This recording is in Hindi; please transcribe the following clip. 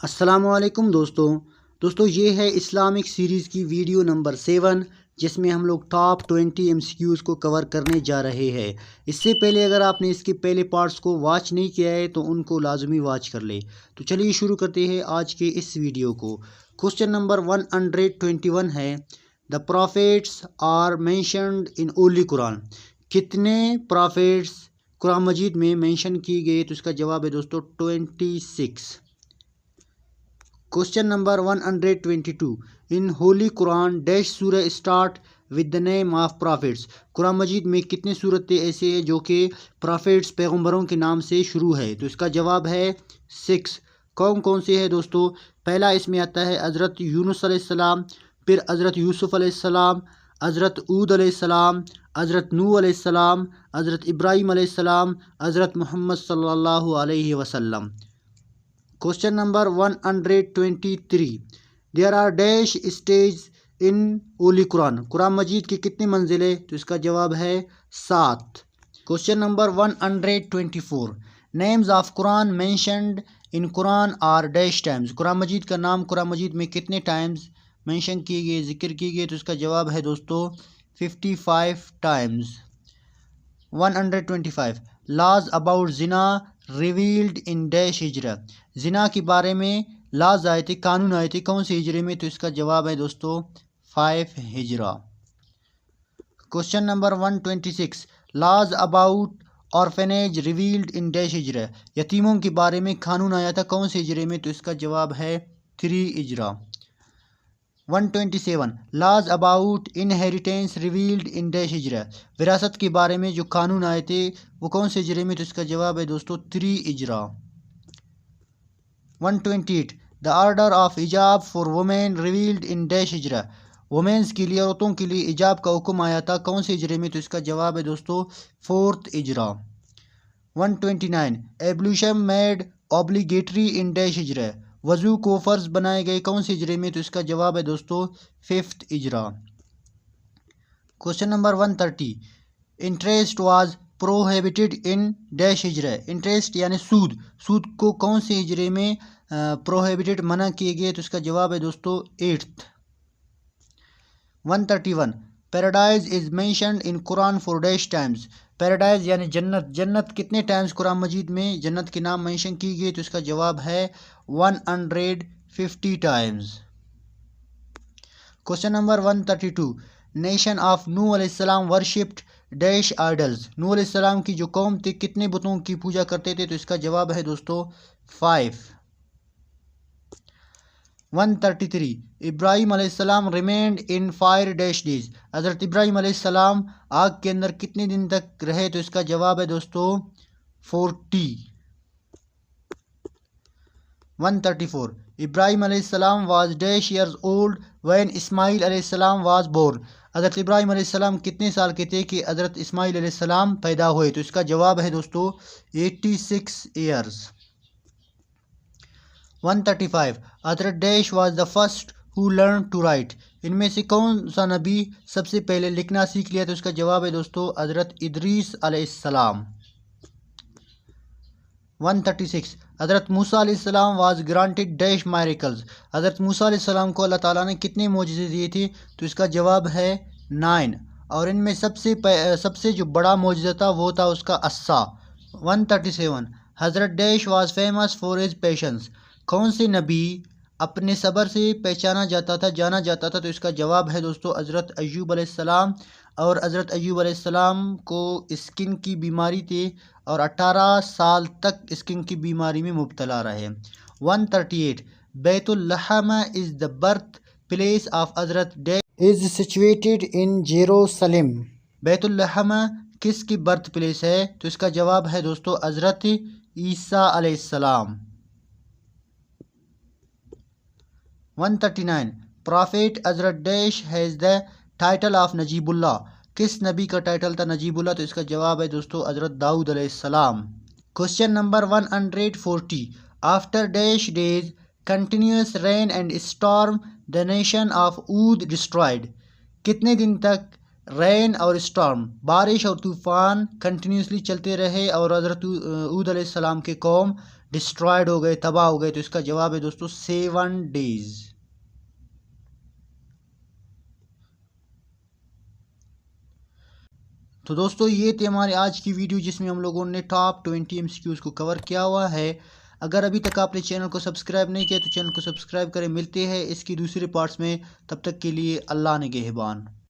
अस्सलामुअलैकुम दोस्तों ये है इस्लामिक सीरीज़ की वीडियो नंबर 7 जिसमें हम लोग टॉप 20 MCQs को कवर करने जा रहे हैं। इससे पहले अगर आपने इसके पहले पार्ट्स को वॉच नहीं किया है तो उनको लाजमी वॉच कर ले। तो चलिए शुरू करते हैं आज के इस वीडियो को। क्वेश्चन नंबर 121 है, the prophets are mentioned in holy Quran. कितने प्रॉफिट्स कुरान मजीद में मेंशन किए गए? तो इसका जवाब है दोस्तों 26। Question number 122, in holy Quran dash surah start with the name of prophets. Quran Majeed में कितने सूरतें ऐसे हैं जो कि प्रॉफिट्स पैगंबरों के नाम से शुरू है? तो इसका जवाब है 6। कौन कौन से है दोस्तों? पहला इसमें आता है हज़रत यूनुस अलैहिस्सलाम, फिर हज़रत यूसुफ अलैहिस्सलाम, हज़रत ऊद अलैहिस्सलाम, हज़रत नूह अलैहिस्सलाम, हज़रत इब्राहीम अलैहिस्सलाम, हज़रत मोहम्मद सल्लल्लाहु अलैहि वसल्लम। Question number 123, there are dash stage in holy Quran. Quran Majeed की कितनी मंजिलें? तो इसका जवाब है 7। Question number 124, names of Quran mentioned in Quran are dash times. Quran Majeed का नाम कुरान मजीद में कितने टाइम्स मेंशन किए गए, जिक्र किए गए? तो इसका जवाब है दोस्तों 55 times. 125, laws about zina revealed in dash Hijra. जिना के बारे में लाज आए थे, कानून आए थे, कौन से हिजरे में? तो इसका जवाब है दोस्तों 5 Hijra. Question number 126, laws about orphanage revealed in dash Hijra. यतीमों के बारे में कानून आया था, कौन से हिजरे में? तो इसका जवाब है 3 Hijra. 127, laws about inheritance revealed in dash Hijra. विरासत के बारे में जो कानून आए थे वो कौन से हिजरे में? तो इसका जवाब है दोस्तों 3 Hijra. 128, the order of hijab for women revealed in dash Hijra. Women's के लिए, औरतों के लिए इजाब का हुक्म आया था, कौन से हिजरे में? तो इसका जवाब है दोस्तों 4th Hijra. 129, ablution made obligatory in dash Hijra. वज़ू को फ़र्ज बनाए गए, कौन से हिजरे में? तो इसका जवाब है दोस्तों 5th Hijra. Question number 130, interest was prohibited in dash Hijra. Interest यानी सूद, सूद को कौन से हिजरे में प्रोहिबिटेड, मना किए गए? तो इसका जवाब है दोस्तों 8th। 131, paradise is mentioned in Quran for dash times. Paradise यानी जन्नत, जन्नत कितने टाइम्स कुरान मजीद में जन्नत के नाम मेंशन किए गए? तो इसका जवाब है 150 times. Question number 132, nation of Nuh अलैहिस्सलाम वर्शिप्ड डैश आइडल्स। नूह अलैहिस्सलाम की जो कौम थी कितने बुतों की पूजा करते थे? तो इसका जवाब है दोस्तों 5। 133, इब्राहिम अलैहिस्सलाम remained in fire dash days. हज़रत इब्राहिम अलैहिस्सलाम आग के अंदर कितने दिन तक रहे? तो इसका जवाब है दोस्तों 40। 134, इब्राहिम अलैहिस्सलाम was dash years old when Ismail अलैहिस्सलाम वाज बोर्न। हज़रत इब्राहिम अलैहिस्सलाम कितने साल के थे कि हज़रत इस्माइल अलैहिस्सलाम पैदा हुए? तो इसका जवाब है दोस्तों 86 ईयर्स। 135, हज़रत dash was the first who learn to write. इनमें से कौन सा नबी सबसे पहले लिखना सीख लिया? तो इसका जवाब है दोस्तों हज़रत इदरीस अलैहिस्सलाम। 136, हज़रत मूसा अलैहिस्सलाम वाज ग्रांटेड डैश मायरिकल्स। हज़रत मूसा अलैहिस्सलाम को अल्लाह ताला ने कितने मोजज़े दिए थे? तो इसका जवाब है 9, और इनमें सबसे जो बड़ा मोजज़ा था वो था उसका अस्सा। 137, हज़रत dash was famous for his patience. कौन से नबी अपने सब्र से पहचाना जाता था, जाना जाता था? तो इसका जवाब है दोस्तों हज़रत अय्यूब अलैहिस्सलाम। और हज़रत अय्यूब अलैहिस्सलाम को स्किन की बीमारी थी और 18 साल तक स्किन की बीमारी में मुब्तला रहे। 138, Baitul Lahm is the birth place of Hazrat dash is situated in Jerusalem. Baitul Lahm किसकी बर्थ प्लेस है? तो इसका जवाब है दोस्तों हज़रत ईसा अलैहिस्सलाम। 139, प्रॉफिट हज़रत dash has the title of Najibullah. किस नबी का टाइटल था नजीबुल्लाह? तो इसका जवाब है दोस्तों हज़रत दाऊद अलैहिस्सलाम। Question number 140, after dash days continuous rain and storm the nation of Hud destroyed. कितने दिन तक रेन और स्टॉर्म, बारिश और तूफ़ान कंटिन्यूसली चलते रहे और हज़रत ऊद अलैहिस्सलाम के कौम डिस्ट्रॉयड हो गए, तबाह हो गए? तो इसका जवाब है दोस्तों 7 डेज। तो दोस्तों ये थी हमारी आज की वीडियो जिसमें हम लोगों ने टॉप 20 एमसीक्यूज़ को कवर किया हुआ है। अगर अभी तक आपने चैनल को सब्सक्राइब नहीं किया तो चैनल को सब्सक्राइब करें। मिलते हैं इसकी दूसरे पार्ट्स में, तब तक के लिए अल्लाह निगहबान।